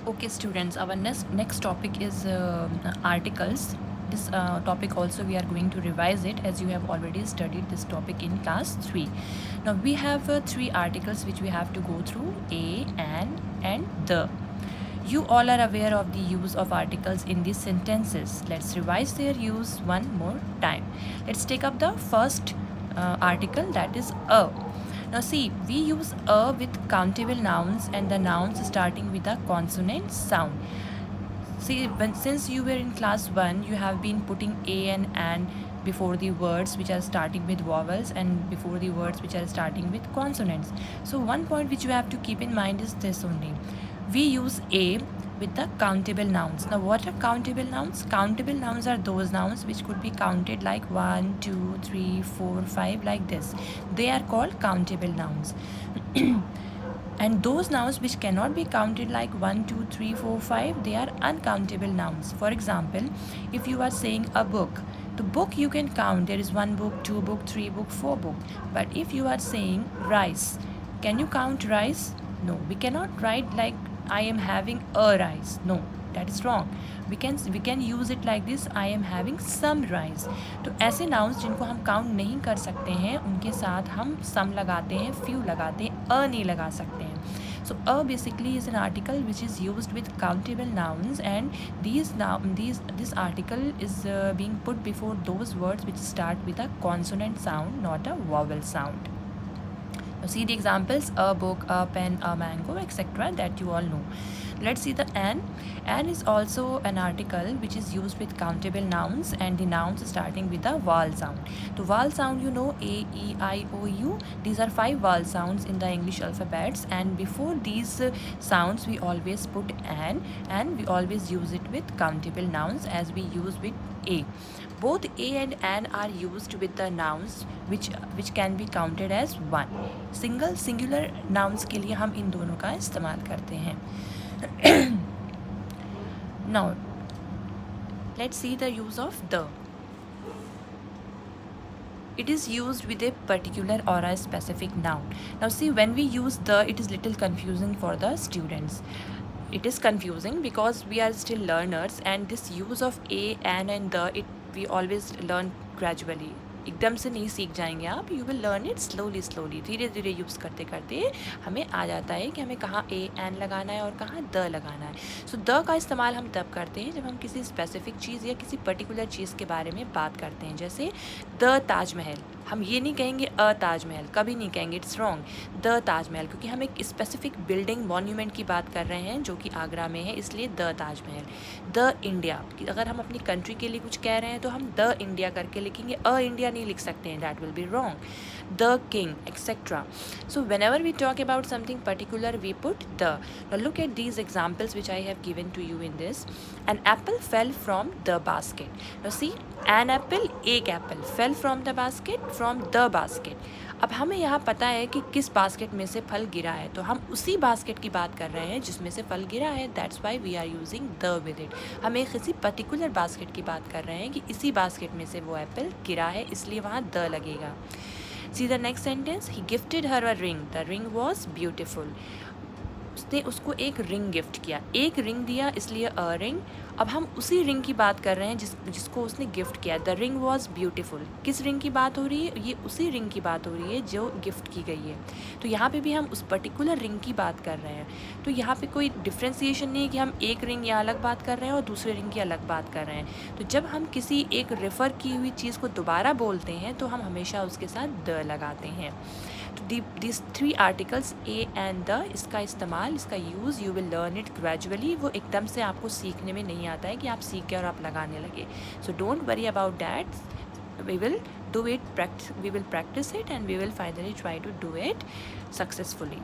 Okay, students, our next topic is articles. This topic also we are going to revise it as you have already studied this topic in class 3. Now we have three articles which we have to go through: a, an, and the. You all are aware of the use of articles in these sentences. Let's revise their use one more time. Let's take up the first article, that is a. Now see, we use a with countable nouns and the nouns starting with a consonant sound. See, since you were in class 1, you have been putting a and an before the words which are starting with vowels and before the words which are starting with consonants. So one point which you have to keep in mind is this only. We use a with the countable nouns. Now what are countable nouns? Countable nouns are those nouns which could be counted like 1, 2, 3, 4, 5 like this. They are called countable nouns. And those nouns which cannot be counted like 1, 2, 3, 4, 5, they are uncountable nouns. For example, if you are saying a book, the book you can count. There is 1 book, 2 book, 3 book, 4 book. But if you are saying rice, can you count rice? No, we cannot write like I am having a rice. No, that is wrong. We can use it like this, I am having some rice. तो ऐसे nouns जिनको हम count नहीं कर सकते हैं उनके साथ हम some लगाते हैं, few लगाते हैं, a नहीं लगा सकते हैं. So a basically is an article which is used with countable nouns, and this article is being put before those words which start with a consonant sound, not a vowel sound. Now see the examples: a book, a pen, a mango, etc. that you all know. Let's see the an. An is also an article which is used with countable nouns and the nouns starting with a vowel sound. The vowel sound, you know, a, e, I, o, u. These are 5 vowel sounds in the English alphabets, and before these sounds we always put an, and we always use it with countable nouns as we use with a. Both a and an are used with the nouns which can be counted as 1. Singular nouns के लिए हम इन दोनों का इस्तेमाल करते हैं. Now let's see the use of the. It is used with a particular or a specific noun. Now see, when we use the, it is little confusing for the students. It is confusing because we are still learners, and this use of a, an and the, we always learn gradually. एकदम से नहीं सीख जाएंगे आप. You will learn it slowly. धीरे धीरे use करते करते हमें आ जाता है कि हमें कहाँ ए एन लगाना है और कहाँ द लगाना है. सो द का इस्तेमाल हम तब करते हैं जब हम किसी स्पेसिफिक चीज़ या किसी पर्टिकुलर चीज़ के बारे में बात करते हैं. जैसे द ताजमहल, हम ये नहीं कहेंगे अ ताजमहल, कभी नहीं कहेंगे, इट्स रॉन्ग. द ताजमहल, क्योंकि हम एक स्पेसिफिक बिल्डिंग मॉन्यूमेंट की बात कर रहे हैं जो कि आगरा में है, इसलिए द ताजमहल. द इंडिया, अगर हम अपनी कंट्री के लिए कुछ कह रहे हैं तो हम द इंडिया करके लिखेंगे, अ इंडिया नहीं लिख सकते हैं, that will be wrong. The king, etcetera. So whenever we talk about something particular we put the. Now look at these examples which I have given to you in this. An apple fell from the basket. Now see, an apple, एक apple, fell from the basket, from the basket. अब हमें यहाँ पता है कि किस basket में से फल गिरा है, तो हम उसी बास्केट की बात कर रहे हैं जिसमें से फल गिरा है. That's why we are using the with it. हम एक किसी पर्टिकुलर बास्केट की बात कर रहे हैं कि इसी बास्केट में से वो एप्पल गिरा है, इसलिए वहाँ द लगेगा. See the next sentence. He gifted her a ring. The ring was beautiful. उसने उसको एक रिंग गिफ्ट किया, एक रिंग दिया, इसलिए अ रिंग. अब हम उसी रिंग की बात कर रहे हैं जिसको उसने गिफ्ट किया. The ring was beautiful. किस रिंग की बात हो रही है? ये उसी रिंग की बात हो रही है जो गिफ्ट की गई है. तो यहाँ पे भी हम उस पर्टिकुलर रिंग की बात कर रहे हैं. तो यहाँ पे कोई डिफ्रेंसिएशन नहीं है कि हम एक रिंग या अलग बात कर रहे हैं और दूसरे रिंग की अलग बात कर रहे हैं. तो जब हम किसी एक रेफ़र की हुई चीज़ को दोबारा बोलते हैं तो हम हमेशा उसके साथ द लगाते हैं. तो these 3 articles a and the, इसका इस्तेमाल, इसका use, you will learn it gradually. वो एकदम से आपको सीखने में नहीं आता है कि आप सीख गए और आप लगाने लगे. So don't worry about that. we will do it, we will practice it, and we will finally try to do it successfully.